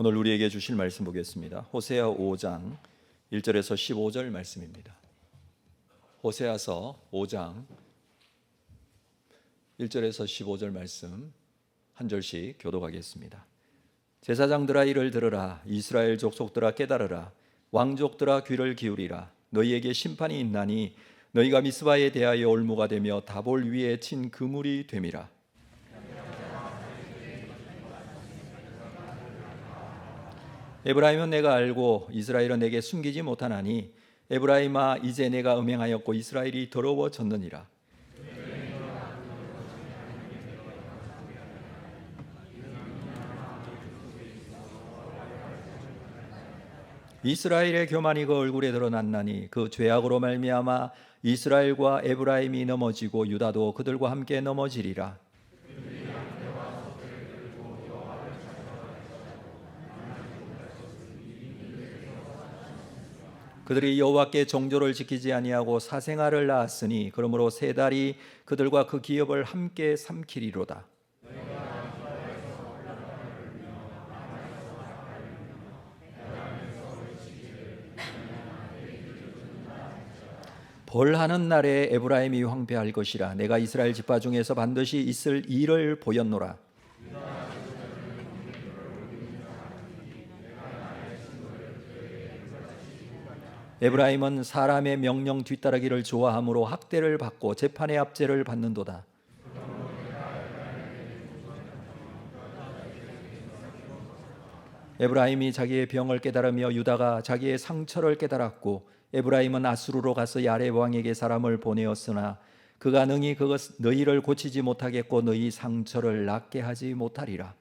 오늘 우리에게 주실 말씀 보겠습니다. 호세아 5장 1절에서 15절 말씀입니다. 호세아서 5장 1절에서 15절 말씀 한 절씩 교독하겠습니다. 제사장들아 이를 들으라. 이스라엘 족속들아 깨달으라. 왕족들아 귀를 기울이라. 너희에게 심판이 있나니 너희가 미스바에 대하여 올무가 되며 다볼 위에 친 그물이 됨이라. 에브라임은 내가 알고 이스라엘은 내게 숨기지 못하나니 에브라임아 이제 내가 음행하였고 이스라엘이 더러워졌느니라. 이스라엘의 교만이 그 얼굴에 드러났나니 그 죄악으로 말미암아 이스라엘과 에브라임이 넘어지고 유다도 그들과 함께 넘어지리라. 그들이 여호와께 정조를 지키지 아니하고 사생아를 낳았으니 그러므로 세 달이 그들과 그 기업을 함께 삼키리로다. 벌하는 날에 에브라임이 황폐할 것이라. 내가 이스라엘 지파 중에서 반드시 있을 일을 보였노라. 에브라임은 사람의 명령 뒤따르기를 좋아하므로 학대를 받고 재판의 압제를 받는도다. 에브라임이 자기의 병을 깨달으며 유다가 자기의 상처를 깨달았고 에브라임은 아수르로 가서 야렙 왕에게 사람을 보내었으나 그가 능히 너희를 고치지 못하겠고 너희 상처를 낫게 하지 못하리라.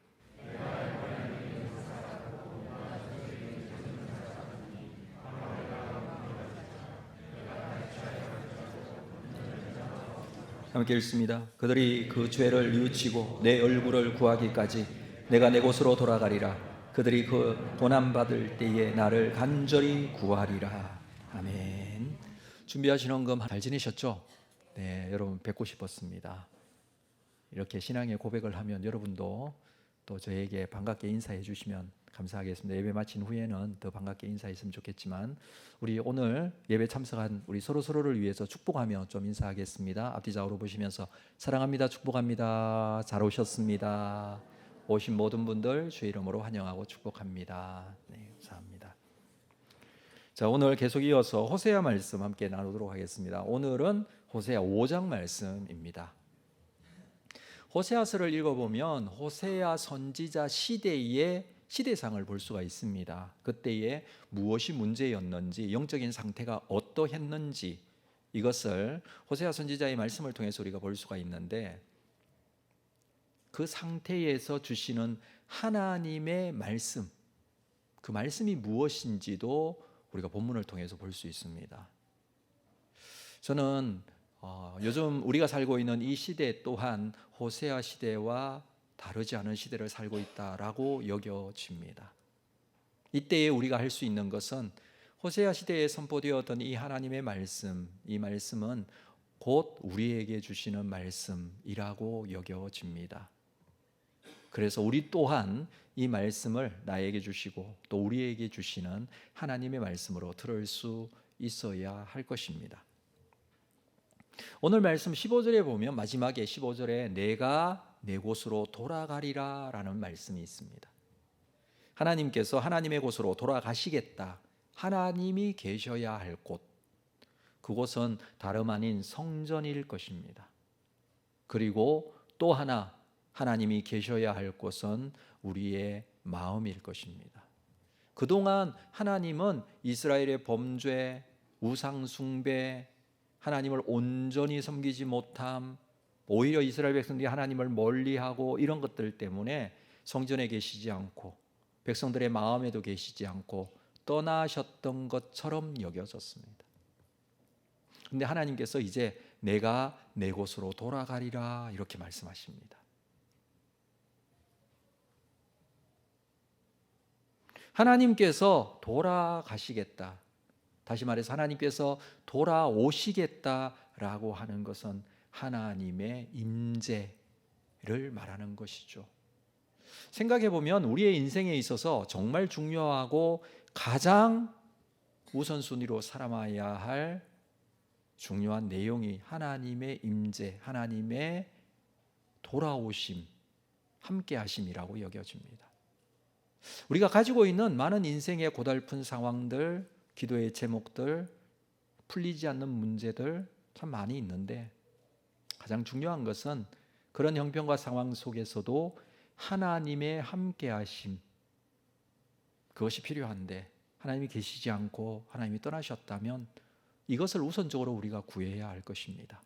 함께 읽습니다. 그들이 그 죄를 뉘우치고 내 얼굴을 구하기까지 내가 내 곳으로 돌아가리라. 그들이 그 고난받을 때에 나를 간절히 구하리라. 아멘. 준비하신 헌금 잘 지내셨죠? 네, 여러분 뵙고 싶었습니다. 이렇게 신앙의 고백을 하면 여러분도 또 저에게 반갑게 인사해 주시면 감사하겠습니다. 예배 마친 후에는 더 반갑게 인사했으면 좋겠지만 우리 오늘 예배 참석한 우리 서로를 위해서 축복하며 좀 인사하겠습니다. 앞뒤 좌우로 보시면서 사랑합니다. 축복합니다. 잘 오셨습니다. 오신 모든 분들 주의 이름으로 환영하고 축복합니다. 네, 감사합니다. 자, 오늘 계속 이어서 호세아 말씀 함께 나누도록 하겠습니다. 오늘은 호세아 5장 말씀입니다. 호세아서를 읽어보면 호세아 선지자 시대의 시대상을 볼 수가 있습니다. 그때에 무엇이 문제였는지, 영적인 상태가 어떠했는지 이것을 호세아 선지자의 말씀을 통해서 우리가 볼 수가 있는데 그 상태에서 주시는 하나님의 말씀, 그 말씀이 무엇인지도 우리가 본문을 통해서 볼 수 있습니다. 저는 요즘 우리가 살고 있는 이 시대 또한 호세아 시대와 다르지 않은 시대를 살고 있다라고 여겨집니다. 이때에 우리가 할 수 있는 것은 호세아 시대에 선포되었던 이 하나님의 말씀, 이 말씀은 곧 우리에게 주시는 말씀이라고 여겨집니다. 그래서 우리 또한 이 말씀을 나에게 주시고 또 우리에게 주시는 하나님의 말씀으로 들을 수 있어야 할 것입니다. 오늘 말씀 15절에 보면 마지막에 15절에 내가 내 곳으로 돌아가리라 라는 말씀이 있습니다. 하나님께서 하나님의 곳으로 돌아가시겠다. 하나님이 계셔야 할 곳, 그곳은 다름 아닌 성전일 것입니다. 그리고 또 하나 하나님이 계셔야 할 곳은 우리의 마음일 것입니다. 그동안 하나님은 이스라엘의 범죄, 우상 숭배, 하나님을 온전히 섬기지 못함, 오히려 이스라엘 백성들이 하나님을 멀리하고 이런 것들 때문에 성전에 계시지 않고 백성들의 마음에도 계시지 않고 떠나셨던 것처럼 여겨졌습니다. 그런데 하나님께서 이제 내가 내 곳으로 돌아가리라 이렇게 말씀하십니다. 하나님께서 돌아가시겠다. 다시 말해서 하나님께서 돌아오시겠다라고 하는 것은 하나님의 임재를 말하는 것이죠. 생각해 보면 우리의 인생에 있어서 정말 중요하고 가장 우선순위로 살아가야 할 중요한 내용이 하나님의 임재, 하나님의 돌아오심, 함께하심이라고 여겨집니다. 우리가 가지고 있는 많은 인생의 고달픈 상황들, 기도의 제목들, 풀리지 않는 문제들 참 많이 있는데 가장 중요한 것은 그런 형편과 상황 속에서도 하나님의 함께하심, 그것이 필요한데 하나님이 계시지 않고 하나님이 떠나셨다면 이것을 우선적으로 우리가 구해야 할 것입니다.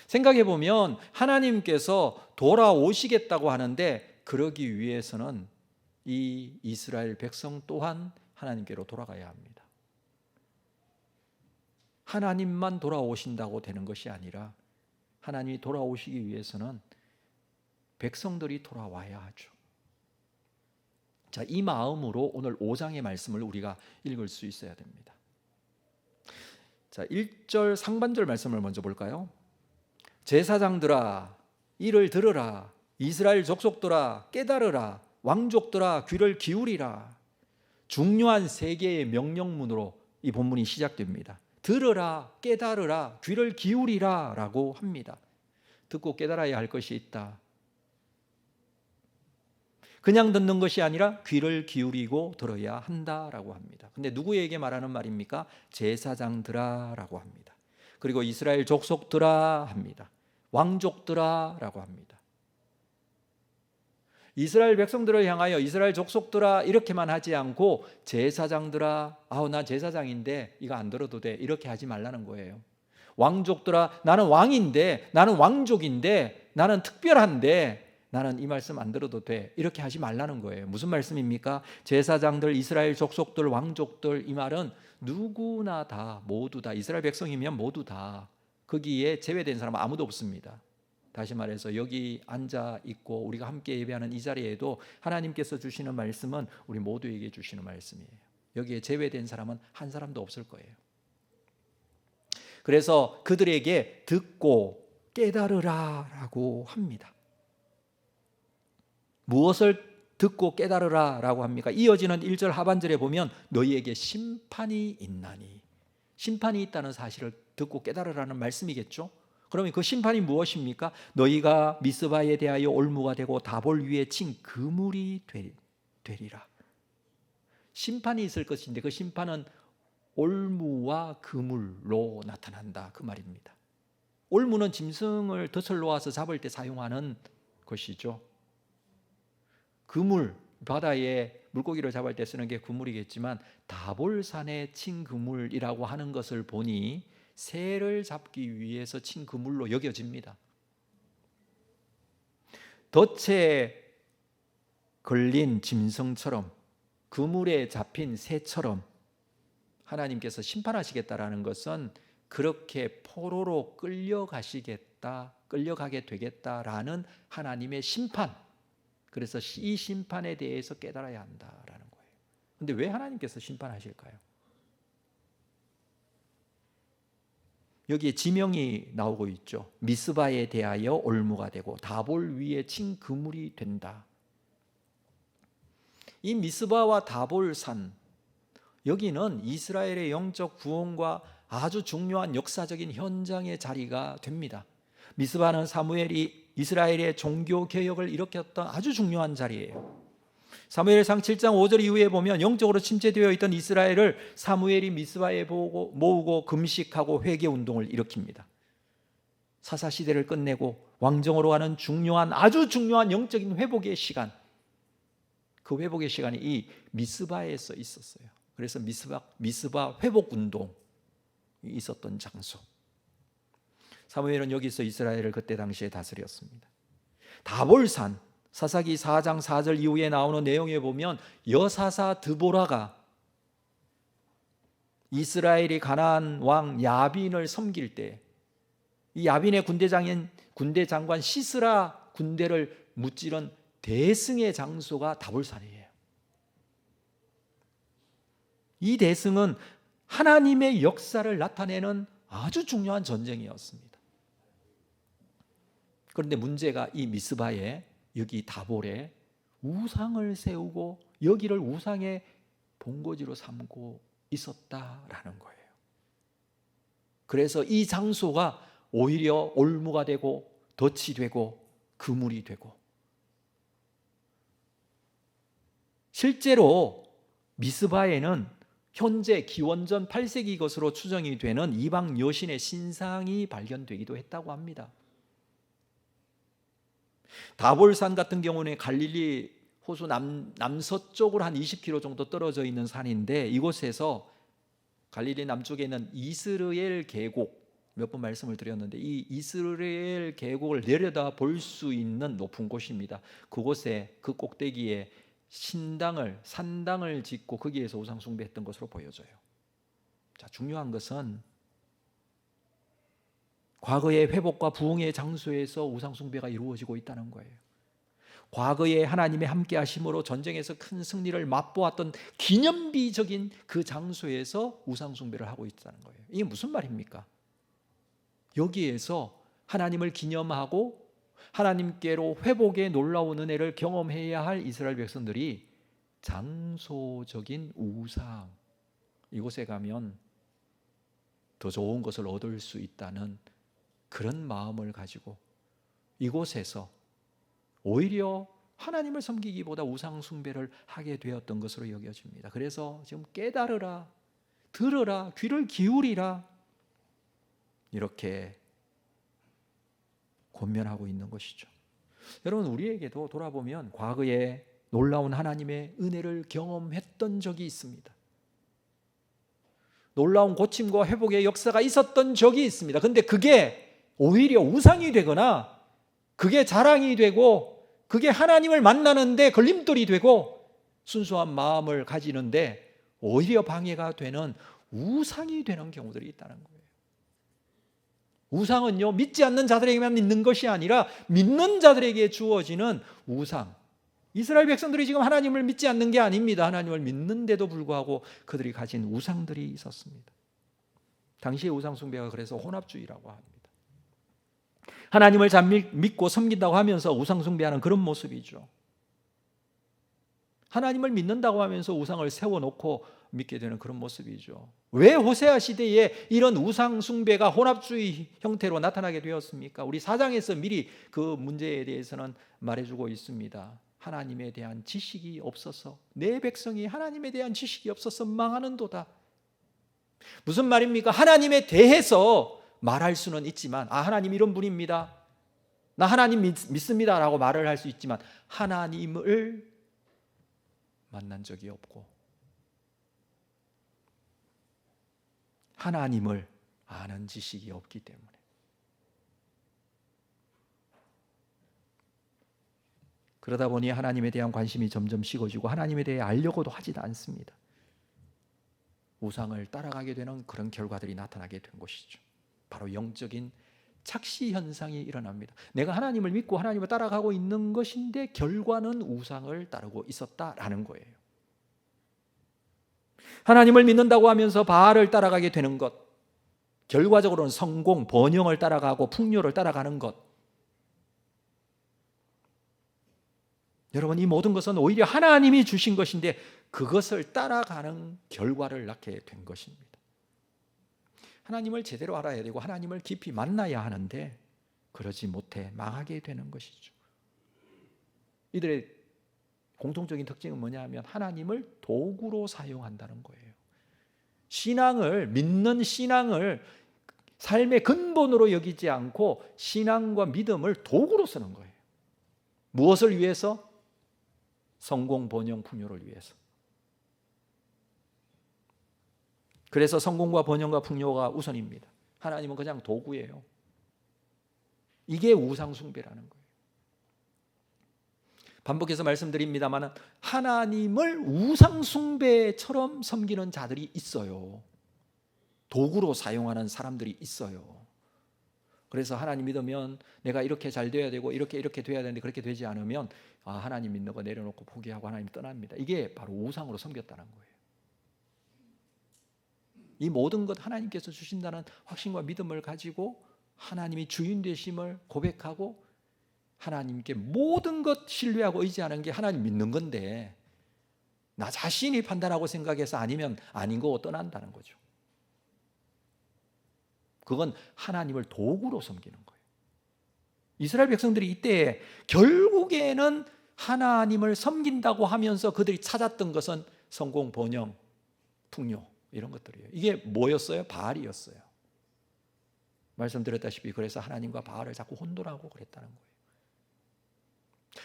생각해 보면 하나님께서 돌아오시겠다고 하는데 그러기 위해서는 이 이스라엘 백성 또한 하나님께로 돌아가야 합니다. 하나님만 돌아오신다고 되는 것이 아니라 하나님이 돌아오시기 위해서는 백성들이 돌아와야 하죠. 자, 이 마음으로 오늘 5장의 말씀을 우리가 읽을 수 있어야 됩니다. 자, 1절 상반절 말씀을 먼저 볼까요? 제사장들아 이를 들으라, 이스라엘 족속들아 깨달으라, 왕족들아 귀를 기울이라. 중요한 세 개의 명령문으로 이 본문이 시작됩니다. 들으라, 깨달으라, 귀를 기울이라 라고 합니다. 듣고 깨달아야 할 것이 있다. 그냥 듣는 것이 아니라 귀를 기울이고 들어야 한다라고 합니다. 근데 누구에게 말하는 말입니까? 제사장들아 라고 합니다. 그리고 이스라엘 족속들아 합니다. 왕족들아 라고 합니다. 이스라엘 백성들을 향하여 이스라엘 족속들아 이렇게만 하지 않고 제사장들아, 나 제사장인데 이거 안 들어도 돼, 이렇게 하지 말라는 거예요. 왕족들아, 나는 왕인데, 나는 왕족인데, 나는 특별한데 나는 이 말씀 안 들어도 돼, 이렇게 하지 말라는 거예요. 무슨 말씀입니까? 제사장들, 이스라엘 족속들, 왕족들, 이 말은 누구나 다, 모두 다, 이스라엘 백성이면 모두 다, 거기에 제외된 사람은 아무도 없습니다. 다시 말해서 여기 앉아 있고 우리가 함께 예배하는 이 자리에도 하나님께서 주시는 말씀은 우리 모두에게 주시는 말씀이에요. 여기에 제외된 사람은 한 사람도 없을 거예요. 그래서 그들에게 듣고 깨달으라 라고 합니다. 무엇을 듣고 깨달으라 라고 합니까? 이어지는 1절 하반절에 보면 너희에게 심판이 있나니, 심판이 있다는 사실을 듣고 깨달으라는 말씀이겠죠. 그러면 그 심판이 무엇입니까? 너희가 미스바에 대하여 올무가 되고 다볼 위에 친 그물이 되리라. 심판이 있을 것인데 그 심판은 올무와 그물로 나타난다, 그 말입니다. 올무는 짐승을 덫을 놓아서 잡을 때 사용하는 것이죠. 그물, 바다에 물고기를 잡을 때 쓰는 게 그물이겠지만 다볼산에 친 그물이라고 하는 것을 보니 새를 잡기 위해서 친 그물로 여겨집니다. 덫에 걸린 짐승처럼, 그물에 잡힌 새처럼 하나님께서 심판하시겠다라는 것은 그렇게 포로로 끌려가게 되겠다라는 하나님의 심판. 그래서 이 심판에 대해서 깨달아야 한다라는 거예요. 그런데 왜 하나님께서 심판하실까요? 여기에 지명이 나오고 있죠. 미스바에 대하여 올무가 되고 다볼 위에 친 그물이 된다. 이 미스바와 다볼산, 여기는 이스라엘의 영적 구원과 아주 중요한 역사적인 현장의 자리가 됩니다. 미스바는 사무엘이 이스라엘의 종교 개혁을 일으켰던 아주 중요한 자리예요. 사무엘상 7장 5절 이후에 보면 영적으로 침체되어 있던 이스라엘을 사무엘이 미스바에 모으고 금식하고 회개 운동을 일으킵니다. 사사 시대를 끝내고 왕정으로 가는 아주 중요한 영적인 회복의 시간, 그 회복의 시간이 이 미스바에서 있었어요. 그래서 미스바 회복 운동이 있었던 장소. 사무엘은 여기서 이스라엘을 그때 당시에 다스렸습니다. 다볼산, 사사기 4장 4절 이후에 나오는 내용에 보면 여사사 드보라가 이스라엘이 가나안 왕 야빈을 섬길 때 이 야빈의 군대 장관 시스라 군대를 무찌른 대승의 장소가 다볼산이에요. 이 대승은 하나님의 역사를 나타내는 아주 중요한 전쟁이었습니다. 그런데 문제가 이 미스바에 여기 다볼에 우상을 세우고 여기를 우상의 본거지로 삼고 있었다라는 거예요. 그래서 이 장소가 오히려 올무가 되고 덫이 되고 그물이 되고, 실제로 미스바에는 현재 기원전 8세기 것으로 추정이 되는 이방 여신의 신상이 발견되기도 했다고 합니다. 다볼산 같은 경우는 갈릴리 호수 남서쪽으로 한 20km 정도 떨어져 있는 산인데, 이곳에서 갈릴리 남쪽에 있는 이스르엘 계곡, 몇 번 말씀을 드렸는데 이 이스라엘 계곡을 내려다 볼 수 있는 높은 곳입니다. 그곳에 그 꼭대기에 산당을 짓고 거기에서 우상 숭배했던 것으로 보여져요. 자, 중요한 것은 과거의 회복과 부흥의 장소에서 우상 숭배가 이루어지고 있다는 거예요. 과거에 하나님의 함께 하심으로 전쟁에서 큰 승리를 맛보았던 기념비적인 그 장소에서 우상 숭배를 하고 있다는 거예요. 이게 무슨 말입니까? 여기에서 하나님을 기념하고 하나님께로 회복의 놀라운 은혜를 경험해야 할 이스라엘 백성들이 장소적인 우상, 이곳에 가면 더 좋은 것을 얻을 수 있다는 그런 마음을 가지고 이곳에서 오히려 하나님을 섬기기보다 우상 숭배를 하게 되었던 것으로 여겨집니다. 그래서 지금 깨달으라, 들으라, 귀를 기울이라, 이렇게 권면하고 있는 것이죠. 여러분, 우리에게도 돌아보면 과거에 놀라운 하나님의 은혜를 경험했던 적이 있습니다. 놀라운 고침과 회복의 역사가 있었던 적이 있습니다. 그런데 그게 오히려 우상이 되거나 그게 자랑이 되고 그게 하나님을 만나는데 걸림돌이 되고 순수한 마음을 가지는데 오히려 방해가 되는 우상이 되는 경우들이 있다는 거예요. 우상은요, 믿지 않는 자들에게만 있는 것이 아니라 믿는 자들에게 주어지는 우상. 이스라엘 백성들이 지금 하나님을 믿지 않는 게 아닙니다. 하나님을 믿는데도 불구하고 그들이 가진 우상들이 있었습니다. 당시의 우상 숭배가 그래서 혼합주의라고 합니다. 하나님을 잘 믿고 섬긴다고 하면서 우상 숭배하는 그런 모습이죠. 하나님을 믿는다고 하면서 우상을 세워놓고 믿게 되는 그런 모습이죠. 왜 호세아 시대에 이런 우상 숭배가 혼합주의 형태로 나타나게 되었습니까? 우리 4장에서 미리 그 문제에 대해서는 말해주고 있습니다. 하나님에 대한 지식이 없어서, 내 백성이 하나님에 대한 지식이 없어서 망하는도다. 무슨 말입니까? 하나님에 대해서 말할 수는 있지만, 하나님 이런 분입니다, 나 하나님 믿습니다 라고 말을 할 수 있지만 하나님을 만난 적이 없고 하나님을 아는 지식이 없기 때문에, 그러다 보니 하나님에 대한 관심이 점점 식어지고 하나님에 대해 알려고도 하지도 않습니다. 우상을 따라가게 되는 그런 결과들이 나타나게 된 것이죠. 바로 영적인 착시 현상이 일어납니다. 내가 하나님을 믿고 하나님을 따라가고 있는 것인데 결과는 우상을 따르고 있었다라는 거예요. 하나님을 믿는다고 하면서 바알을 따라가게 되는 것, 결과적으로는 성공, 번영을 따라가고 풍요를 따라가는 것. 여러분, 이 모든 것은 오히려 하나님이 주신 것인데 그것을 따라가는 결과를 낳게 된 것입니다. 하나님을 제대로 알아야 되고 하나님을 깊이 만나야 하는데 그러지 못해 망하게 되는 것이죠. 이들의 공통적인 특징은 뭐냐 하면 하나님을 도구로 사용한다는 거예요. 믿는 신앙을 삶의 근본으로 여기지 않고 신앙과 믿음을 도구로 쓰는 거예요. 무엇을 위해서? 성공, 번영, 풍요를 위해서. 그래서 성공과 번영과 풍요가 우선입니다. 하나님은 그냥 도구예요. 이게 우상 숭배라는 거예요. 반복해서 말씀드립니다만 하나님을 우상 숭배처럼 섬기는 자들이 있어요. 도구로 사용하는 사람들이 있어요. 그래서 하나님 믿으면 내가 이렇게 잘 돼야 되고 이렇게 돼야 되는데 그렇게 되지 않으면 하나님 믿는 거 내려놓고 포기하고 하나님 떠납니다. 이게 바로 우상으로 섬겼다는 거예요. 이 모든 것 하나님께서 주신다는 확신과 믿음을 가지고 하나님이 주인 되심을 고백하고 하나님께 모든 것 신뢰하고 의지하는 게 하나님 믿는 건데 나 자신이 판단하고 생각해서 아니면 아닌 거고 떠난다는 거죠. 그건 하나님을 도구로 섬기는 거예요. 이스라엘 백성들이 이때 결국에는 하나님을 섬긴다고 하면서 그들이 찾았던 것은 성공, 번영, 풍요 이런 것들이에요. 이게 뭐였어요? 바알이었어요. 말씀드렸다시피 그래서 하나님과 바알을 자꾸 혼돈하고 그랬다는 거예요.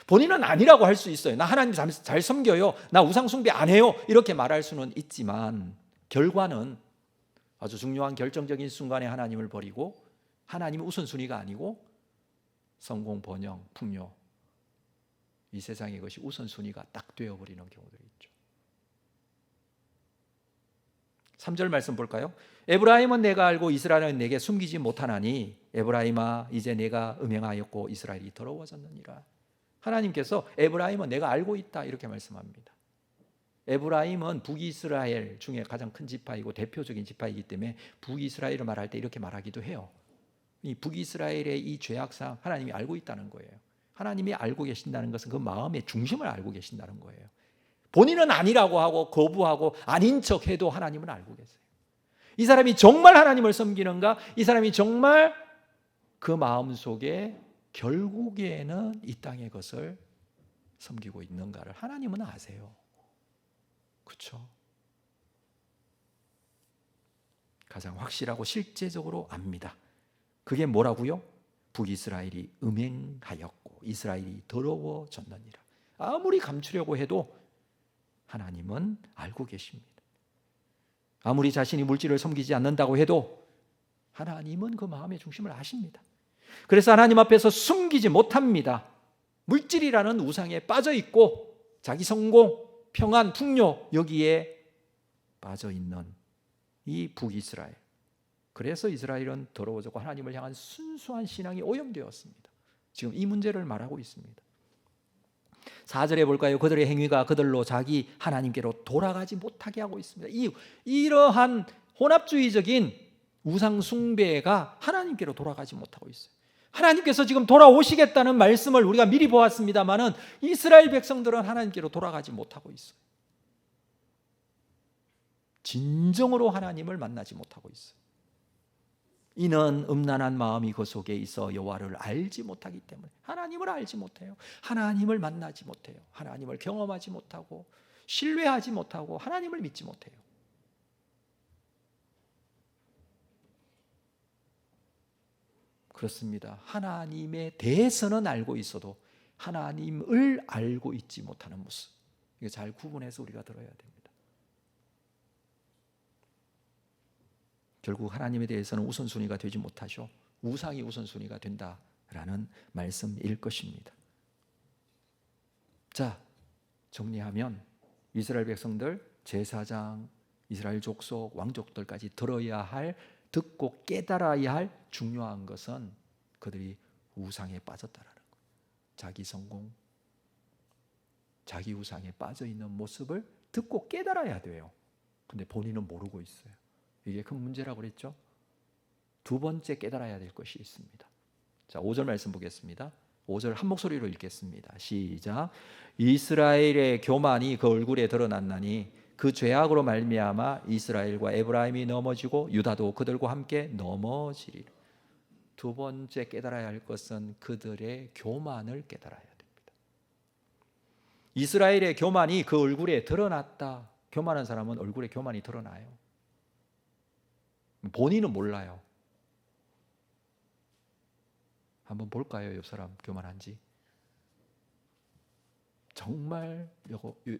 본인은 아니라고 할 수 있어요. 나 하나님 잘 섬겨요. 나 우상 숭배 안 해요. 이렇게 말할 수는 있지만 결과는 아주 중요한 결정적인 순간에 하나님을 버리고 하나님이 우선순위가 아니고 성공, 번영, 풍요 이 세상의 것이 우선순위가 딱 되어버리는 경우들이 있죠. 3절 말씀 볼까요? 에브라임은 내가 알고 이스라엘은 내게 숨기지 못하나니 에브라임아 이제 내가 음행하였고 이스라엘이 더러워졌느니라. 하나님께서 에브라임은 내가 알고 있다 이렇게 말씀합니다. 에브라임은 북이스라엘 중에 가장 큰 지파이고 대표적인 지파이기 때문에 북이스라엘을 말할 때 이렇게 말하기도 해요. 이 북이스라엘의 이 죄악상 하나님이 알고 있다는 거예요. 하나님이 알고 계신다는 것은 그 마음의 중심을 알고 계신다는 거예요. 본인은 아니라고 하고 거부하고 아닌 척해도 하나님은 알고 계세요. 이 사람이 정말 하나님을 섬기는가? 이 사람이 정말 그 마음속에 결국에는 이 땅의 것을 섬기고 있는가를 하나님은 아세요. 그렇죠? 가장 확실하고 실제적으로 압니다. 그게 뭐라고요? 북이스라엘이 음행하였고 이스라엘이 더러워졌느니라. 아무리 감추려고 해도 하나님은 알고 계십니다. 아무리 자신이 물질을 섬기지 않는다고 해도 하나님은 그 마음의 중심을 아십니다. 그래서 하나님 앞에서 숨기지 못합니다. 물질이라는 우상에 빠져 있고 자기 성공, 평안, 풍요 여기에 빠져 있는 이 북이스라엘. 그래서 이스라엘은 더러워졌고 하나님을 향한 순수한 신앙이 오염되었습니다. 지금 이 문제를 말하고 있습니다. 4절에 볼까요? 그들의 행위가 그들로 자기 하나님께로 돌아가지 못하게 하고 있습니다. 이러한 혼합주의적인 우상 숭배가 하나님께로 돌아가지 못하고 있어요. 하나님께서 지금 돌아오시겠다는 말씀을 우리가 미리 보았습니다마는 이스라엘 백성들은 하나님께로 돌아가지 못하고 있어요. 진정으로 하나님을 만나지 못하고 있어요. 이는 음란한 마음이 그 속에 있어 여호와를 알지 못하기 때문에 하나님을 알지 못해요. 하나님을 만나지 못해요. 하나님을 경험하지 못하고 신뢰하지 못하고 하나님을 믿지 못해요. 그렇습니다. 하나님에 대해서는 알고 있어도 하나님을 알고 있지 못하는 모습. 이거 잘 구분해서 우리가 들어야 됩니다. 결국 하나님에 대해서는 우선순위가 되지 못하죠. 우상이 우선순위가 된다라는 말씀일 것입니다. 자, 정리하면 이스라엘 백성들, 제사장, 이스라엘 족속, 왕족들까지 들어야 할, 듣고 깨달아야 할 중요한 것은 그들이 우상에 빠졌다라는 거예요. 자기 성공, 자기 우상에 빠져 있는 모습을 듣고 깨달아야 돼요. 근데 본인은 모르고 있어요. 이게 큰 문제라고 그랬죠. 두 번째 깨달아야 될 것이 있습니다. 자, 5절 말씀 보겠습니다. 5절 한 목소리로 읽겠습니다. 시작. 이스라엘의 교만이 그 얼굴에 드러났나니 그 죄악으로 말미암아 이스라엘과 에브라임이 넘어지고 유다도 그들과 함께 넘어지리라. 두 번째 깨달아야 할 것은 그들의 교만을 깨달아야 됩니다. 이스라엘의 교만이 그 얼굴에 드러났다. 교만한 사람은 얼굴에 교만이 드러나요. 본인은 몰라요. 한번 볼까요? 옆 사람 교만한지. 정말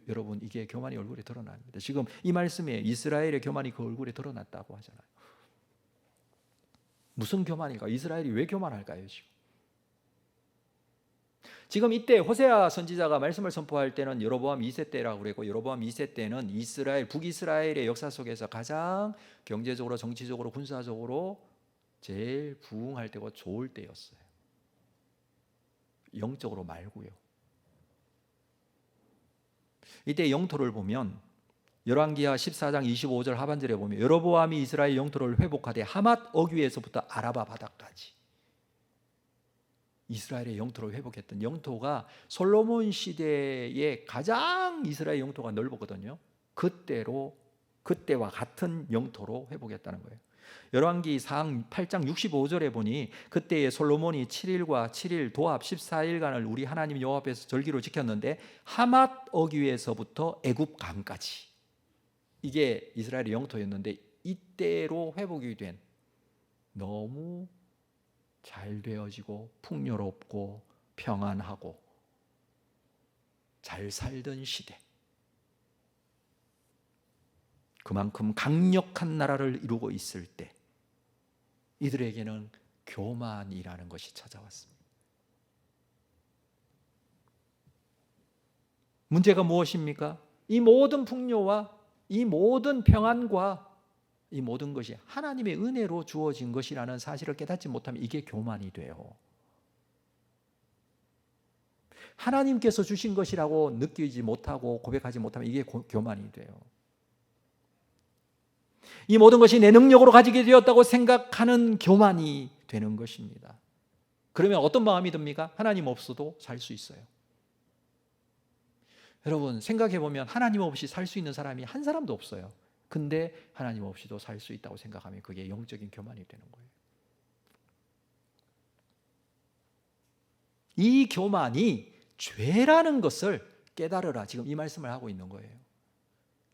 여러분 이게 교만이 얼굴에 드러납니다. 지금 이 말씀에 이스라엘의 교만이 그 얼굴에 드러났다고 하잖아요. 무슨 교만일까? 이스라엘이 왜 교만할까요? 지금 이때 호세아 선지자가 말씀을 선포할 때는 여로보암 2세 때라고 그랬고 여로보암 2세 때는 북이스라엘의 역사 속에서 가장 경제적으로 정치적으로 군사적으로 제일 부흥할 때고 좋을 때였어요. 영적으로 말고요. 이때 영토를 보면 열왕기하 14장 25절 하반절에 보면 여로보암이 이스라엘 영토를 회복하되 하맛 어귀에서부터 아라바 바다까지 이스라엘의 영토를 회복했던 영토가 솔로몬 시대에 가장 이스라엘 영토가 넓었거든요. 그때와 같은 영토로 회복했다는 거예요. 열왕기 8장 65절에 보니 그때에 솔로몬이 7일과 7일 도합 14일간을 우리 하나님 여호와 앞에서 절기로 지켰는데 하맛 어귀에서부터 애굽 강까지, 이게 이스라엘의 영토였는데 이때로 회복이 된, 너무 잘 되어지고 풍요롭고 평안하고 잘 살던 시대, 그만큼 강력한 나라를 이루고 있을 때 이들에게는 교만이라는 것이 찾아왔습니다. 문제가 무엇입니까? 이 모든 풍요와 이 모든 평안과 이 모든 것이 하나님의 은혜로 주어진 것이라는 사실을 깨닫지 못하면 이게 교만이 돼요. 하나님께서 주신 것이라고 느끼지 못하고 고백하지 못하면 이게 교만이 돼요. 이 모든 것이 내 능력으로 가지게 되었다고 생각하는 교만이 되는 것입니다. 그러면 어떤 마음이 듭니까? 하나님 없어도 살 수 있어요. 여러분 생각해 보면 하나님 없이 살 수 있는 사람이 한 사람도 없어요. 근데 하나님 없이도 살 수 있다고 생각하면 그게 영적인 교만이 되는 거예요. 이 교만이 죄라는 것을 깨달으라, 지금 이 말씀을 하고 있는 거예요.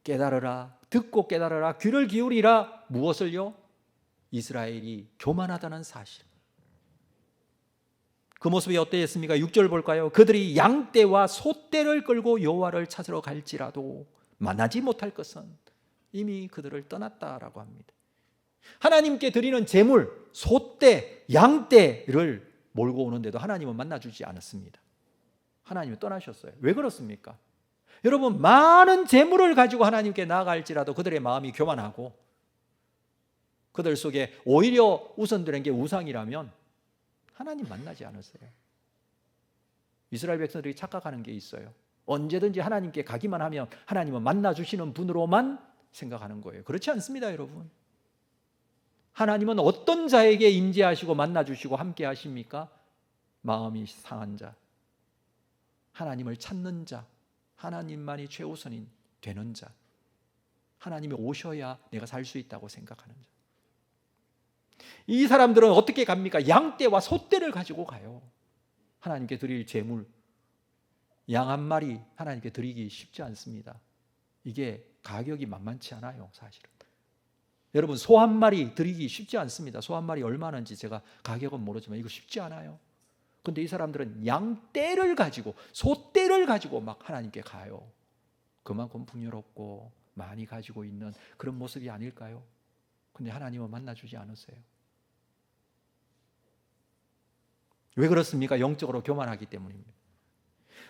깨달으라, 듣고 깨달으라, 귀를 기울이라. 무엇을요? 이스라엘이 교만하다는 사실. 그 모습이 어땠습니까? 6절 볼까요? 그들이 양떼와 소떼를 끌고 여호와를 찾으러 갈지라도 만나지 못할 것은 이미 그들을 떠났다라고 합니다. 하나님께 드리는 제물, 소떼, 양떼를 몰고 오는데도 하나님은 만나주지 않았습니다. 하나님은 떠나셨어요. 왜 그렇습니까? 여러분, 많은 재물을 가지고 하나님께 나아갈지라도 그들의 마음이 교만하고 그들 속에 오히려 우선되는 게 우상이라면 하나님 만나지 않으세요. 이스라엘 백성들이 착각하는 게 있어요. 언제든지 하나님께 가기만 하면 하나님은 만나주시는 분으로만 생각하는 거예요. 그렇지 않습니다, 여러분. 하나님은 어떤 자에게 임재하시고 만나주시고 함께 하십니까? 마음이 상한 자, 하나님을 찾는 자, 하나님만이 최우선이 되는 자, 하나님이 오셔야 내가 살 수 있다고 생각하는 자. 이 사람들은 어떻게 갑니까? 양떼와 소떼를 가지고 가요. 하나님께 드릴 제물, 양 한 마리 하나님께 드리기 쉽지 않습니다. 이게 가격이 만만치 않아요, 사실은. 여러분, 소 한 마리 드리기 쉽지 않습니다. 소 한 마리 얼마인지 제가 가격은 모르지만 이거 쉽지 않아요. 근데 이 사람들은 양떼를 가지고, 소떼를 가지고 막 하나님께 가요. 그만큼 풍요롭고 많이 가지고 있는 그런 모습이 아닐까요? 근데 하나님은 만나주지 않으세요. 왜 그렇습니까? 영적으로 교만하기 때문입니다.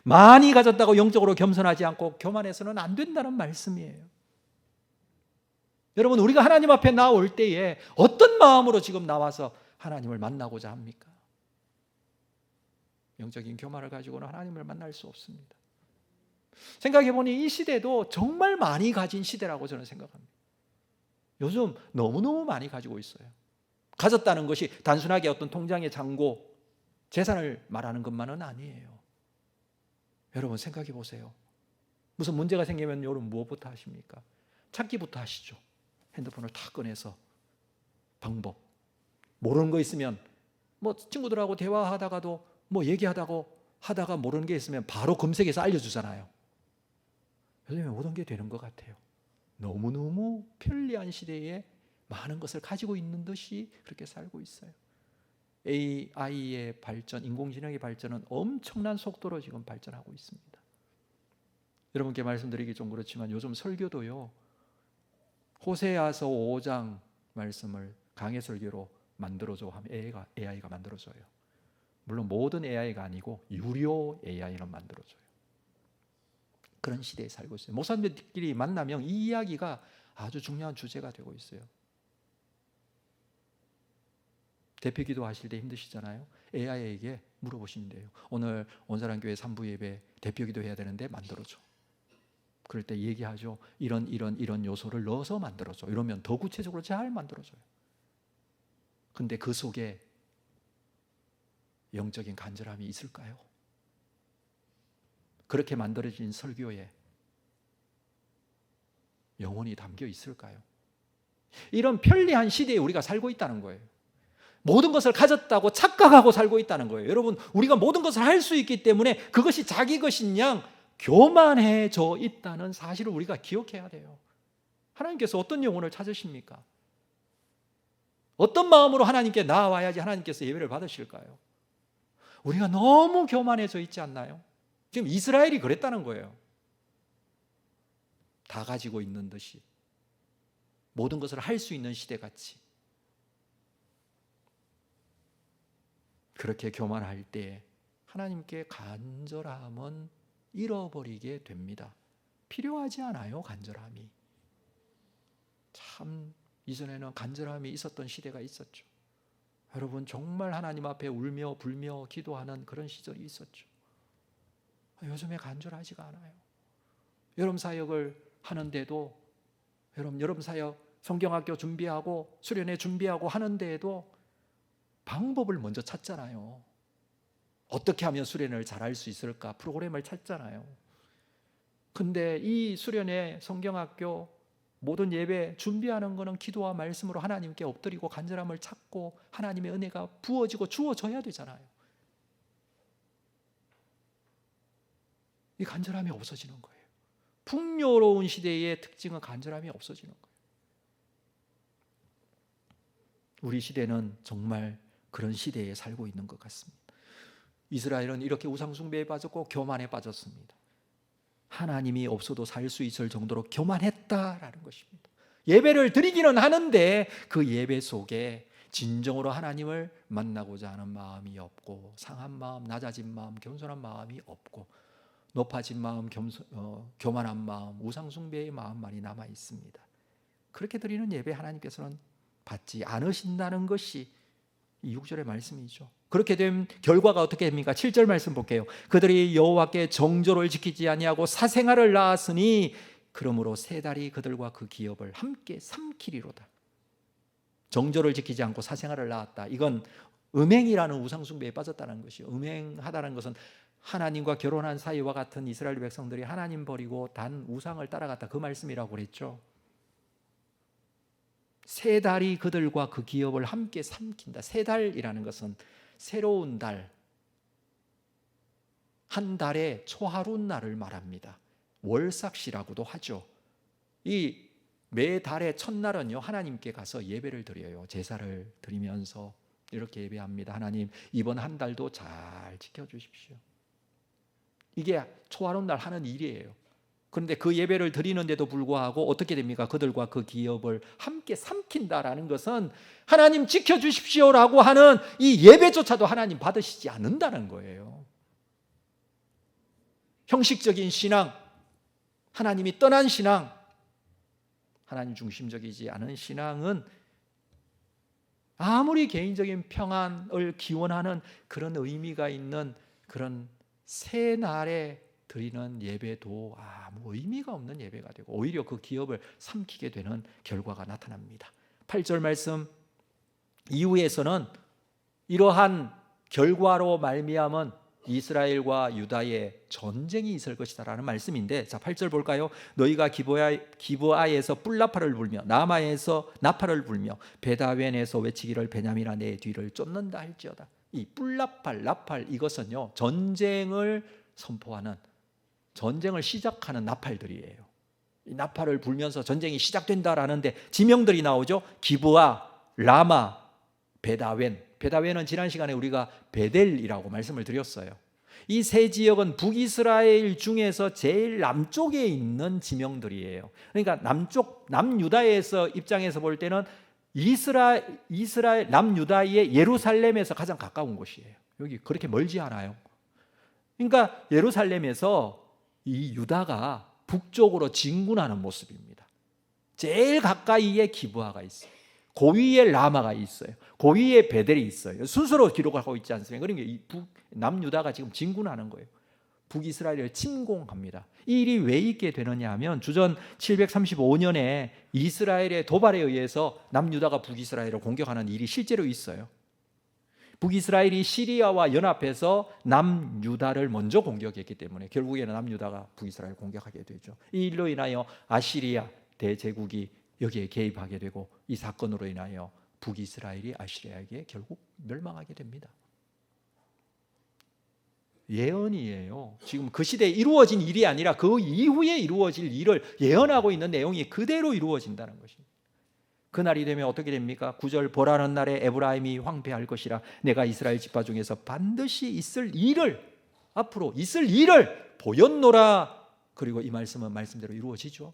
많이 가졌다고 영적으로 겸손하지 않고 교만해서는 안 된다는 말씀이에요. 여러분, 우리가 하나님 앞에 나올 때에 어떤 마음으로 지금 나와서 하나님을 만나고자 합니까? 영적인 교만을 가지고는 하나님을 만날 수 없습니다. 생각해보니 이 시대도 정말 많이 가진 시대라고 저는 생각합니다. 요즘 너무너무 많이 가지고 있어요. 가졌다는 것이 단순하게 어떤 통장의 잔고, 재산을 말하는 것만은 아니에요. 여러분 생각해 보세요. 무슨 문제가 생기면 여러분 무엇부터 하십니까? 찾기부터 하시죠. 핸드폰을 탁 꺼내서 방법, 모르는 거 있으면 뭐 친구들하고 대화하다가도 뭐 얘기하다가 모르는 게 있으면 바로 검색해서 알려주잖아요. 요즘에 모든 게 되는 것 같아요. 너무너무 편리한 시대에 많은 것을 가지고 있는 듯이 그렇게 살고 있어요. AI의 발전, 인공지능의 발전은 엄청난 속도로 지금 발전하고 있습니다. 여러분께 말씀드리기 좀 그렇지만 요즘 설교도요, 호세아서 5장 말씀을 강해 설교로 만들어줘 하면 AI가 만들어줘요. 물론 모든 AI가 아니고 유료 AI는 만들어줘요. 그런 시대에 살고 있어요. 목사님들끼리 만나면 이 이야기가 아주 중요한 주제가 되고 있어요. 대표기도 하실 때 힘드시잖아요. AI에게 물어보시면 돼요. 오늘 온사랑교회 3부 예배 대표기도 해야 되는데 만들어줘. 그럴 때 얘기하죠. 이런 요소를 넣어서 만들어줘. 이러면 더 구체적으로 잘 만들어줘요. 근데 그 속에 영적인 간절함이 있을까요? 그렇게 만들어진 설교에 영혼이 담겨 있을까요? 이런 편리한 시대에 우리가 살고 있다는 거예요. 모든 것을 가졌다고 착각하고 살고 있다는 거예요. 여러분, 우리가 모든 것을 할 수 있기 때문에 그것이 자기 것인 양 교만해져 있다는 사실을 우리가 기억해야 돼요. 하나님께서 어떤 영혼을 찾으십니까? 어떤 마음으로 하나님께 나아와야지 하나님께서 예배를 받으실까요? 우리가 너무 교만해져 있지 않나요? 지금 이스라엘이 그랬다는 거예요. 다 가지고 있는 듯이 모든 것을 할 수 있는 시대같이. 그렇게 교만할 때 하나님께 간절함은 잃어버리게 됩니다. 필요하지 않아요, 간절함이. 참 이전에는 간절함이 있었던 시대가 있었죠. 여러분, 정말 하나님 앞에 울며 불며 기도하는 그런 시절이 있었죠. 요즘에 간절하지가 않아요. 여름 사역을 하는데도, 여름 사역 성경학교 준비하고 수련회 준비하고 하는데에도 방법을 먼저 찾잖아요. 어떻게 하면 수련을 잘할 수 있을까? 프로그램을 찾잖아요. 근데 이 수련회 성경학교 모든 예배 준비하는 것은 기도와 말씀으로 하나님께 엎드리고 간절함을 찾고 하나님의 은혜가 부어지고 주어져야 되잖아요. 이 간절함이 없어지는 거예요. 풍요로운 시대의 특징은 간절함이 없어지는 거예요. 우리 시대는 정말 그런 시대에 살고 있는 것 같습니다. 이스라엘은 이렇게 우상숭배에 빠졌고 교만에 빠졌습니다. 하나님이 없어도 살 수 있을 정도로 교만했다라는 것입니다. 예배를 드리기는 하는데 그 예배 속에 진정으로 하나님을 만나고자 하는 마음이 없고, 상한 마음, 낮아진 마음, 겸손한 마음이 없고, 높아진 마음, 교만한 마음, 우상숭배의 마음만이 남아 있습니다. 그렇게 드리는 예배 하나님께서는 받지 않으신다는 것이 이 6절의 말씀이죠. 그렇게 된 결과가 어떻게 됩니까? 7절 말씀 볼게요. 그들이 여호와께 정조를 지키지 아니하고 사생아를 낳았으니 그러므로 세 달이 그들과 그 기업을 함께 삼키리로다. 정조를 지키지 않고 사생아를 낳았다. 이건 음행이라는 우상숭배에 빠졌다는 것이요. 음행하다는 것은 하나님과 결혼한 사이와 같은 이스라엘 백성들이 하나님 버리고 단 우상을 따라갔다, 그 말씀이라고 그랬죠. 세 달이 그들과 그 기업을 함께 삼킨다. 세 달이라는 것은 새로운 달, 한 달의 초하룻날을 말합니다. 월삭시라고도 하죠. 이 매달의 첫날은요, 하나님께 가서 예배를 드려요. 제사를 드리면서 이렇게 예배합니다. 하나님, 이번 한 달도 잘 지켜주십시오. 이게 초하룻날 하는 일이에요. 그런데 그 예배를 드리는데도 불구하고 어떻게 됩니까? 그들과 그 기업을 함께 삼킨다라는 것은 하나님 지켜주십시오라고 하는 이 예배조차도 하나님 받으시지 않는다는 거예요. 형식적인 신앙, 하나님이 떠난 신앙, 하나님 중심적이지 않은 신앙은 아무리 개인적인 평안을 기원하는 그런 의미가 있는 그런 새 날에 드리는 예배도 아무 의미가 없는 예배가 되고 오히려 그 기업을 삼키게 되는 결과가 나타납니다. 8절 말씀 이후에서는 이러한 결과로 말미암은 이스라엘과 유다의 전쟁이 있을 것이다라는 말씀인데, 자 8절 볼까요? 너희가 기브아에서 뿔나팔을 불며 라마에서 나팔을 불며 베다웬에서 외치기를 베냐민아 내 뒤를 쫓는다 할지어다. 이 뿔나팔, 나팔, 이것은요 전쟁을 선포하는, 전쟁을 시작하는 나팔들이에요. 이 나팔을 불면서 전쟁이 시작된다라는데 지명들이 나오죠. 기브아, 라마, 베다웬. 베다웬은 지난 시간에 우리가 베델이라고 말씀을 드렸어요. 이 세 지역은 북이스라엘 중에서 제일 남쪽에 있는 지명들이에요. 그러니까 남유다에서 입장에서 볼 때는 이스라엘 남유다의 예루살렘에서 가장 가까운 곳이에요. 여기 그렇게 멀지 않아요. 그러니까 예루살렘에서 이 유다가 북쪽으로 진군하는 모습입니다. 제일 가까이에 기브아가 있어요. 고위에 라마가 있어요. 고위에 베델이 있어요. 순서로 기록하고 있지 않습니까? 그러니까 남유다가 지금 진군하는 거예요. 북이스라엘을 침공합니다. 이 일이 왜 있게 되느냐 하면 주전 735년에 이스라엘의 도발에 의해서 남유다가 북이스라엘을 공격하는 일이 실제로 있어요. 북이스라엘이 시리아와 연합해서 남유다를 먼저 공격했기 때문에 결국에는 남유다가 북이스라엘을 공격하게 되죠. 이 일로 인하여 아시리아 대제국이 여기에 개입하게 되고 이 사건으로 인하여 북이스라엘이 아시리아에게 결국 멸망하게 됩니다. 예언이에요. 지금 그 시대에 이루어진 일이 아니라 그 이후에 이루어질 일을 예언하고 있는 내용이 그대로 이루어진다는 것입니다. 그날이 되면 어떻게 됩니까? 9절 보라는 날에 에브라임이 황폐할 것이라 내가 이스라엘 지파 중에서 반드시 있을 일을 앞으로 있을 일을 보였노라. 그리고 이 말씀은 말씀대로 이루어지죠.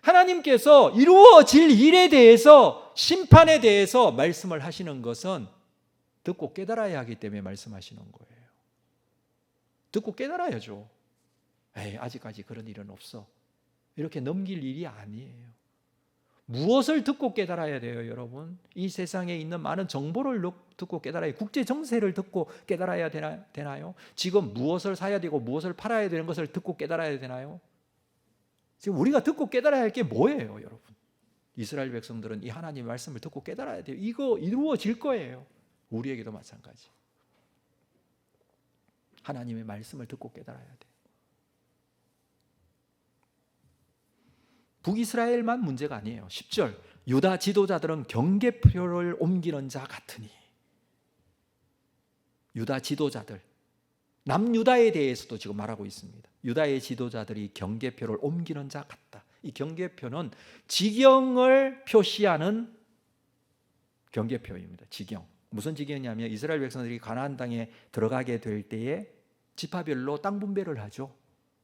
하나님께서 이루어질 일에 대해서 심판에 대해서 말씀을 하시는 것은 듣고 깨달아야 하기 때문에 말씀하시는 거예요. 듣고 깨달아야죠. 아직까지 그런 일은 없어. 이렇게 넘길 일이 아니에요. 무엇을 듣고 깨달아야 돼요, 여러분? 이 세상에 있는 많은 정보를 듣고 깨달아야, 국제 정세를 듣고 깨달아야 되나요? 지금 무엇을 사야 되고 무엇을 팔아야 되는 것을 듣고 깨달아야 되나요? 지금 우리가 듣고 깨달아야 할 게 뭐예요, 여러분? 이스라엘 백성들은 이 하나님의 말씀을 듣고 깨달아야 돼요. 이거 이루어질 거예요. 우리에게도 마찬가지. 하나님의 말씀을 듣고 깨달아야 돼요. 북이스라엘만 문제가 아니에요. 10절 유다 지도자들은 경계표를 옮기는 자 같으니. 유다 지도자들, 남유다에 대해서도 지금 말하고 있습니다. 유다의 지도자들이 경계표를 옮기는 자 같다. 이 경계표는 지경을 표시하는 경계표입니다. 지경. 무슨 지경이냐면 이스라엘 백성들이 가나안 땅에 들어가게 될 때에 지파별로 땅 분배를 하죠.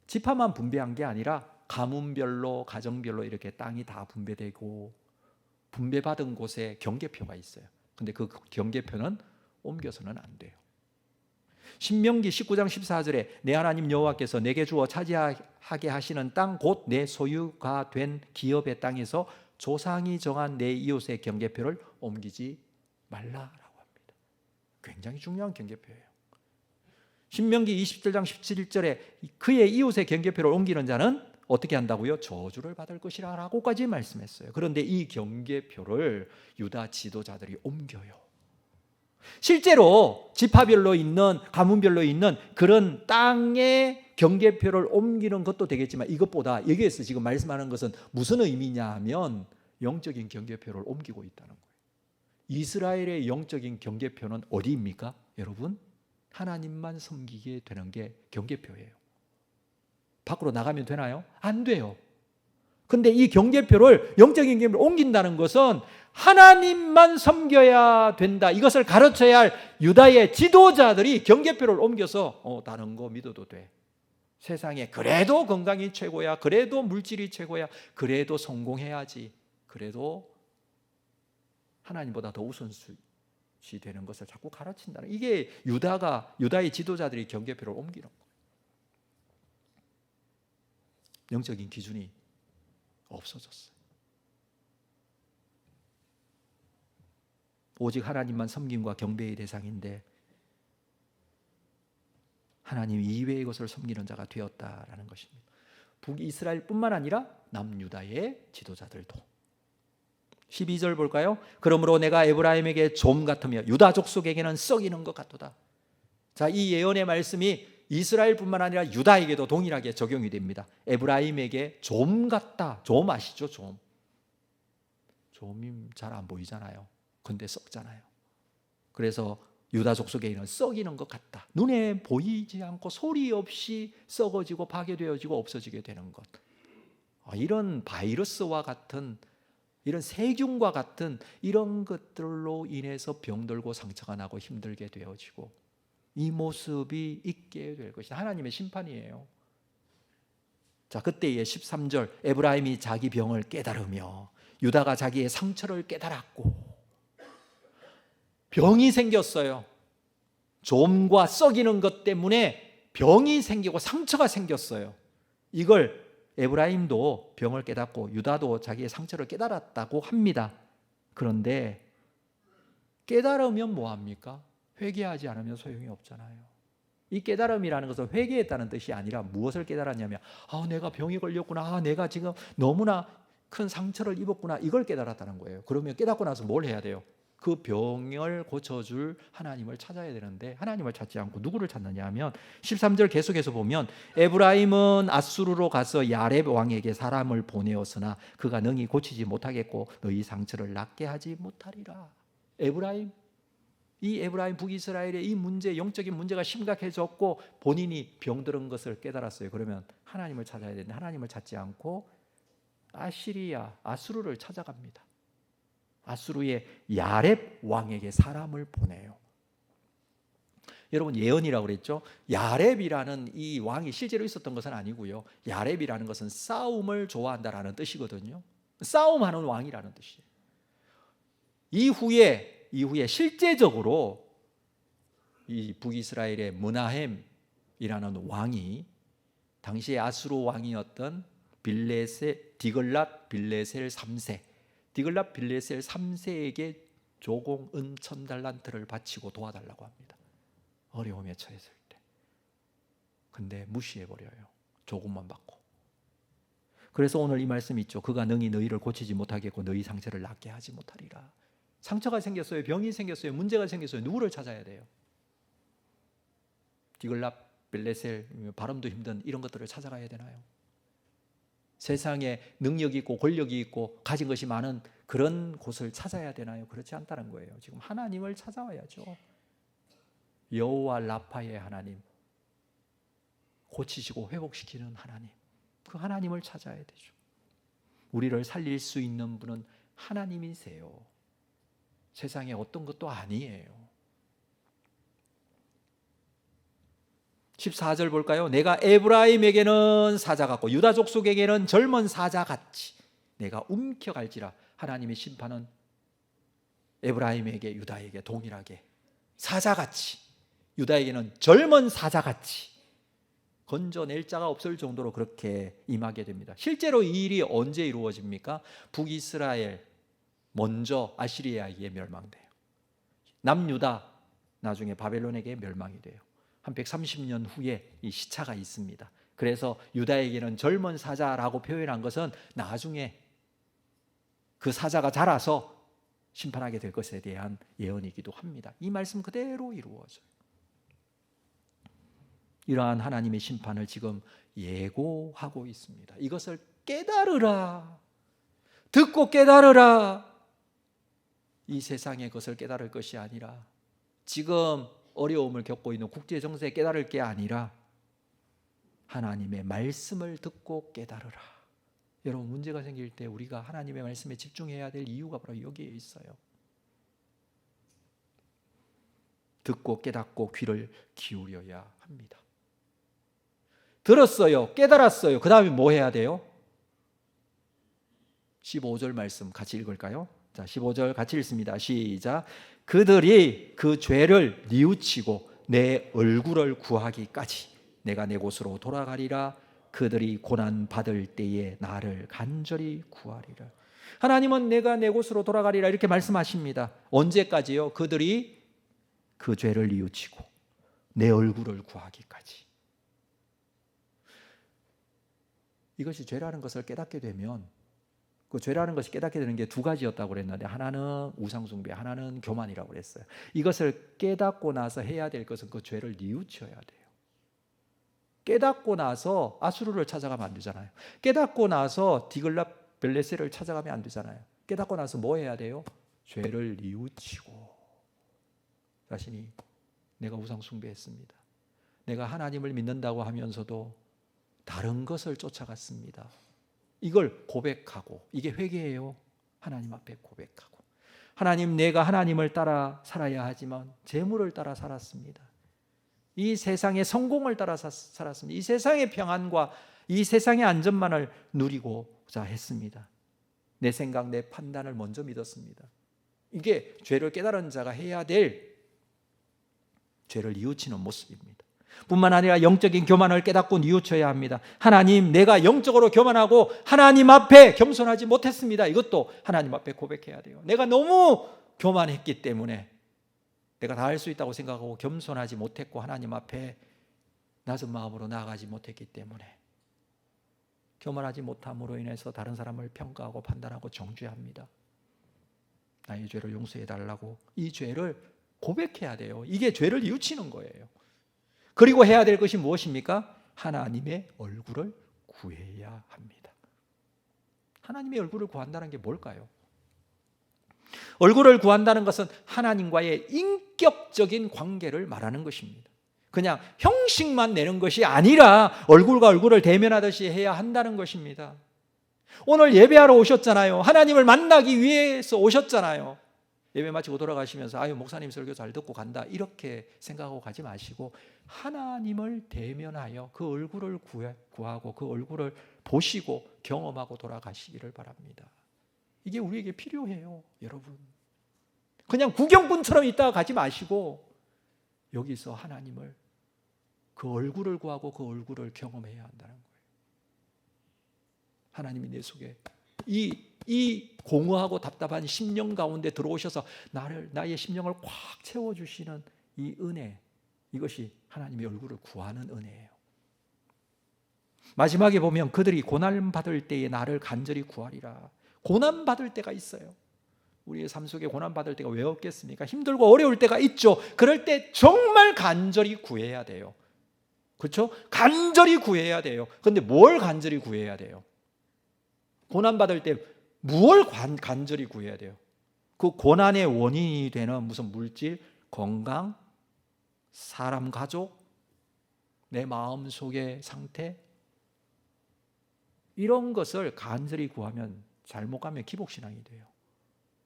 지파만 분배한 게 아니라 가문별로, 가정별로 이렇게 땅이 다 분배되고 분배받은 곳에 경계표가 있어요. 근데 그 경계표는 옮겨서는 안 돼요. 신명기 19장 14절에 내 하나님 여호와께서 내게 주어 차지하게 하시는 땅 곧 내 소유가 된 기업의 땅에서 조상이 정한 내 이웃의 경계표를 옮기지 말라라고 합니다. 굉장히 중요한 경계표예요. 신명기 27장 17절에 그의 이웃의 경계표를 옮기는 자는 어떻게 한다고요? 저주를 받을 것이라 라고까지 말씀했어요. 그런데 이 경계표를 유다 지도자들이 옮겨요. 실제로 지파별로 있는, 가문별로 있는 그런 땅의 경계표를 옮기는 것도 되겠지만 이것보다 여기에서 지금 말씀하는 것은 무슨 의미냐 하면 영적인 경계표를 옮기고 있다는 거예요. 이스라엘의 영적인 경계표는 어디입니까? 여러분, 하나님만 섬기게 되는 게 경계표예요. 밖으로 나가면 되나요? 안 돼요. 근데 이 경계표를, 영적인 경계표를 옮긴다는 것은 하나님만 섬겨야 된다. 이것을 가르쳐야 할 유다의 지도자들이 경계표를 옮겨서 다른 거 믿어도 돼. 세상에 그래도 건강이 최고야. 그래도 물질이 최고야. 그래도 성공해야지. 그래도 하나님보다 더 우선시 되는 것을 자꾸 가르친다는, 이게 유다의 지도자들이 경계표를 옮기는 거예요. 영적인 기준이 없어졌어요. 오직 하나님만 섬김과 경배의 대상인데 하나님 이외의 것을 섬기는 자가 되었다라는 것입니다. 북이스라엘뿐만 아니라 남유다의 지도자들도. 12절 볼까요? 그러므로 내가 에브라임에게 좀 같으며 유다 족속에게는 썩이는 것 같도다. 자, 이 예언의 말씀이 이스라엘뿐만 아니라 유다에게도 동일하게 적용이 됩니다. 에브라임에게 좀 같다. 좀 아시죠? 좀이 잘 안 보이잖아요. 근데 썩잖아요. 그래서 유다 족속에게는 썩이는 것 같다. 눈에 보이지 않고 소리 없이 썩어지고 파괴되어지고 없어지게 되는 것. 이런 바이러스와 같은, 이런 세균과 같은 이런 것들로 인해서 병들고 상처가 나고 힘들게 되어지고 이 모습이 있게 될 것이다. 하나님의 심판이에요. 자, 그때의 13절 에브라임이 자기 병을 깨달으며 유다가 자기의 상처를 깨달았고, 병이 생겼어요. 좀과 썩이는 것 때문에 병이 생기고 상처가 생겼어요. 이걸 에브라임도 병을 깨닫고 유다도 자기의 상처를 깨달았다고 합니다. 그런데 깨달으면 뭐합니까? 회개하지 않으면 소용이 없잖아요. 이 깨달음이라는 것은 회개했다는 뜻이 아니라 무엇을 깨달았냐면 내가 병이 걸렸구나, 내가 지금 너무나 큰 상처를 입었구나, 이걸 깨달았다는 거예요. 그러면 깨닫고 나서 뭘 해야 돼요? 그 병을 고쳐줄 하나님을 찾아야 되는데 하나님을 찾지 않고 누구를 찾느냐 하면 13절 계속해서 보면 에브라임은 아수르로 가서 야렙 왕에게 사람을 보내었으나 그가 능히 고치지 못하겠고 너희 상처를 낫게 하지 못하리라. 이 에브라임 북이스라엘의 이 문제, 영적인 문제가 심각해졌고 본인이 병들은 것을 깨달았어요. 그러면 하나님을 찾아야 되는데 하나님을 찾지 않고 아수르를 찾아갑니다. 아수르의 야렙 왕에게 사람을 보내요. 여러분 예언이라고 그랬죠? 야렙이라는 이 왕이 실제로 있었던 것은 아니고요. 야렙이라는 것은 싸움을 좋아한다라는 뜻이거든요. 싸움하는 왕이라는 뜻이에요. 이후에 실제적으로 이 북이스라엘의 므나헴이라는 왕이 당시에 아수르 왕이었던 디글랏 빌레셀 3세에게 조공 은 1000달란트를 바치고 도와달라고 합니다. 어려움에 처했을 때. 근데 무시해버려요. 조금만 받고. 그래서 오늘 이 말씀이 있죠. 그가 능히 너희를 고치지 못하겠고 너희 상처를 낫게 하지 못하리라. 상처가 생겼어요. 병이 생겼어요. 문제가 생겼어요. 누구를 찾아야 돼요? 디글랏 빌레셀, 발음도 힘든 이런 것들을 찾아가야 되나요? 세상에 능력이 있고 권력이 있고 가진 것이 많은 그런 곳을 찾아야 되나요? 그렇지 않다는 거예요. 지금 하나님을 찾아와야죠. 여호와 라파의 하나님, 고치시고 회복시키는 하나님, 그 하나님을 찾아야 되죠. 우리를 살릴 수 있는 분은 하나님이세요. 세상에 어떤 것도 아니에요. 14절 볼까요? 내가 에브라임에게는 사자 같고 유다 족속에게는 젊은 사자 같이 내가 움켜갈지라. 하나님의 심판은 에브라임에게 유다에게 동일하게 사자같이, 유다에게는 젊은 사자같이 건져낼 자가 없을 정도로 그렇게 임하게 됩니다. 실제로 이 일이 언제 이루어집니까? 북이스라엘 먼저 아시리아에게 멸망돼요. 남유다 나중에 바벨론에게 멸망이 돼요. 한 130년 후에 이 시차가 있습니다. 그래서 유다에게는 젊은 사자라고 표현한 것은 나중에 그 사자가 자라서 심판하게 될 것에 대한 예언이기도 합니다. 이 말씀 그대로 이루어져요. 이러한 하나님의 심판을 지금 예고하고 있습니다. 이것을 깨달으라. 듣고 깨달으라. 이 세상의 것을 깨달을 것이 아니라 지금 어려움을 겪고 있는 국제 정세에 깨달을 게 아니라 하나님의 말씀을 듣고 깨달으라. 여러분 문제가 생길 때 우리가 하나님의 말씀에 집중해야 될 이유가 바로 여기에 있어요. 듣고 깨닫고 귀를 기울여야 합니다. 들었어요. 깨달았어요. 그 다음에 뭐 해야 돼요? 15절 말씀 같이 읽을까요? 자, 15절 같이 읽습니다. 시작. 그들이 그 죄를 뉘우치고 내 얼굴을 구하기까지 내가 내 곳으로 돌아가리라. 그들이 고난 받을 때에 나를 간절히 구하리라. 하나님은 내가 내 곳으로 돌아가리라 이렇게 말씀하십니다. 언제까지요? 그들이 그 죄를 뉘우치고 내 얼굴을 구하기까지. 이것이 죄라는 것을 깨닫게 되면, 그 죄라는 것이 깨닫게 되는 게 두 가지였다고 그랬는데 하나는 우상숭배, 하나는 교만이라고 그랬어요. 이것을 깨닫고 나서 해야 될 것은 그 죄를 뉘우쳐야 돼요. 깨닫고 나서 아수르를 찾아가면 안 되잖아요. 깨닫고 나서 디글랏 빌레셀을 찾아가면 안 되잖아요. 깨닫고 나서 뭐 해야 돼요? 죄를 뉘우치고, 자신이 내가 우상숭배했습니다, 내가 하나님을 믿는다고 하면서도 다른 것을 쫓아갔습니다, 이걸 고백하고, 이게 회개예요. 하나님 앞에 고백하고, 하나님, 내가 하나님을 따라 살아야 하지만 재물을 따라 살았습니다. 이 세상의 성공을 따라 살았습니다. 이 세상의 평안과 이 세상의 안전만을 누리고자 했습니다. 내 생각, 내 판단을 먼저 믿었습니다. 이게 죄를 깨달은 자가 해야 될 죄를 뉘우치는 모습입니다. 뿐만 아니라 영적인 교만을 깨닫고 뉘우쳐야 합니다. 하나님, 내가 영적으로 교만하고 하나님 앞에 겸손하지 못했습니다. 이것도 하나님 앞에 고백해야 돼요. 내가 너무 교만했기 때문에, 내가 다 할 수 있다고 생각하고 겸손하지 못했고 하나님 앞에 낮은 마음으로 나아가지 못했기 때문에, 교만하지 못함으로 인해서 다른 사람을 평가하고 판단하고 정죄합니다. 나의 죄를 용서해 달라고 이 죄를 고백해야 돼요. 이게 죄를 뉘우치는 거예요. 그리고 해야 될 것이 무엇입니까? 하나님의 얼굴을 구해야 합니다. 하나님의 얼굴을 구한다는 게 뭘까요? 얼굴을 구한다는 것은 하나님과의 인격적인 관계를 말하는 것입니다. 그냥 형식만 내는 것이 아니라 얼굴과 얼굴을 대면하듯이 해야 한다는 것입니다. 오늘 예배하러 오셨잖아요. 하나님을 만나기 위해서 오셨잖아요. 예배 마치고 돌아가시면서 아유 목사님 설교 잘 듣고 간다 이렇게 생각하고 가지 마시고 하나님을 대면하여 그 얼굴을 구하고 그 얼굴을 보시고 경험하고 돌아가시기를 바랍니다. 이게 우리에게 필요해요, 여러분. 그냥 구경꾼처럼 있다가 가지 마시고 여기서 하나님을 그 얼굴을 구하고 그 얼굴을 경험해야 한다는 거예요. 하나님이 내 속에 이 공허하고 답답한 심령 가운데 들어오셔서 나의 심령을 꽉 채워주시는 이 은혜, 이것이 하나님의 얼굴을 구하는 은혜예요. 마지막에 보면 그들이 고난받을 때에 나를 간절히 구하리라. 고난받을 때가 있어요. 우리의 삶 속에 고난받을 때가 왜 없겠습니까? 힘들고 어려울 때가 있죠. 그럴 때 정말 간절히 구해야 돼요. 그렇죠? 간절히 구해야 돼요. 그런데 뭘 간절히 구해야 돼요? 고난받을 때 무엇을 간절히 구해야 돼요? 그 고난의 원인이 되는 무슨 물질, 건강, 사람, 가족, 내 마음 속의 상태, 이런 것을 간절히 구하면 잘못 가면 기복신앙이 돼요.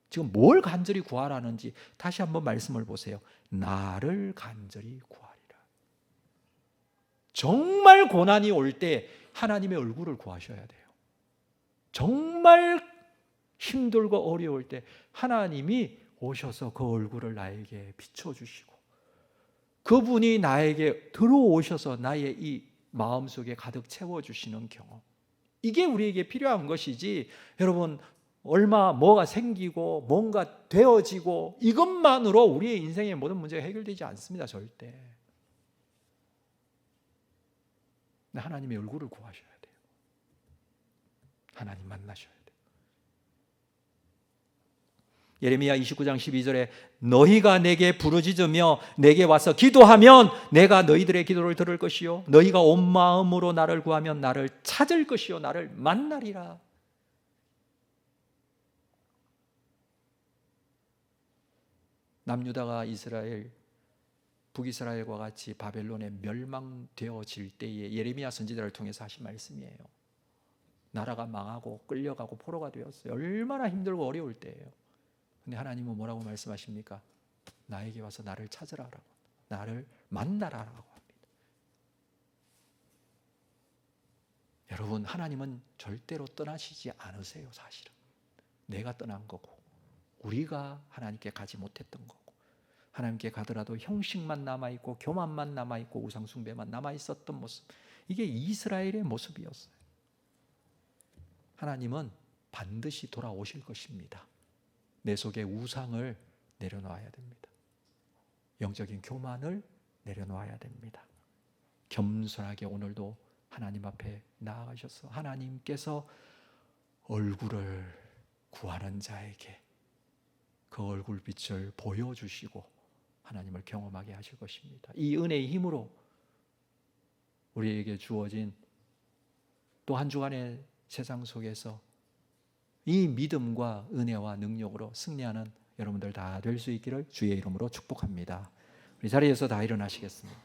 지금 뭘 간절히 구하라는지 다시 한번 말씀을 보세요. 나를 간절히 구하리라. 정말 고난이 올 때 하나님의 얼굴을 구하셔야 돼요. 정말 힘들고 어려울 때 하나님이 오셔서 그 얼굴을 나에게 비춰주시고 그분이 나에게 들어오셔서 나의 이 마음속에 가득 채워주시는 경험, 이게 우리에게 필요한 것이지 여러분 뭐가 생기고 뭔가 되어지고 이것만으로 우리의 인생의 모든 문제가 해결되지 않습니다. 절대. 하나님의 얼굴을 구하셔야 돼요. 하나님 만나셔야 돼요. 예레미야 29장 12절에 너희가 내게 부르짖으며 내게 와서 기도하면 내가 너희들의 기도를 들을 것이요 너희가 온 마음으로 나를 구하면 나를 찾을 것이요 나를 만나리라. 남유다가 북이스라엘과 같이 바벨론에 멸망되어질 때에 예레미야 선지자를 통해서 하신 말씀이에요. 나라가 망하고 끌려가고 포로가 되었어요. 얼마나 힘들고 어려울 때예요. 근데 하나님은 뭐라고 말씀하십니까? 나에게 와서 나를 찾으라라고, 나를 만나라라고 합니다. 여러분, 하나님은 절대로 떠나시지 않으세요. 사실은 내가 떠난 거고 우리가 하나님께 가지 못했던 거고, 하나님께 가더라도 형식만 남아있고 교만만 남아있고 우상숭배만 남아있었던 모습, 이게 이스라엘의 모습이었어요. 하나님은 반드시 돌아오실 것입니다. 내 속에 우상을 내려놓아야 됩니다. 영적인 교만을 내려놓아야 됩니다. 겸손하게 오늘도 하나님 앞에 나아가셔서 하나님께서 얼굴을 구하는 자에게 그 얼굴빛을 보여주시고 하나님을 경험하게 하실 것입니다. 이 은혜의 힘으로 우리에게 주어진 또 한 주간의 세상 속에서 이 믿음과 은혜와 능력으로 승리하는 여러분들 다 될 수 있기를 주의 이름으로 축복합니다. 우리 자리에서 다 일어나시겠습니다.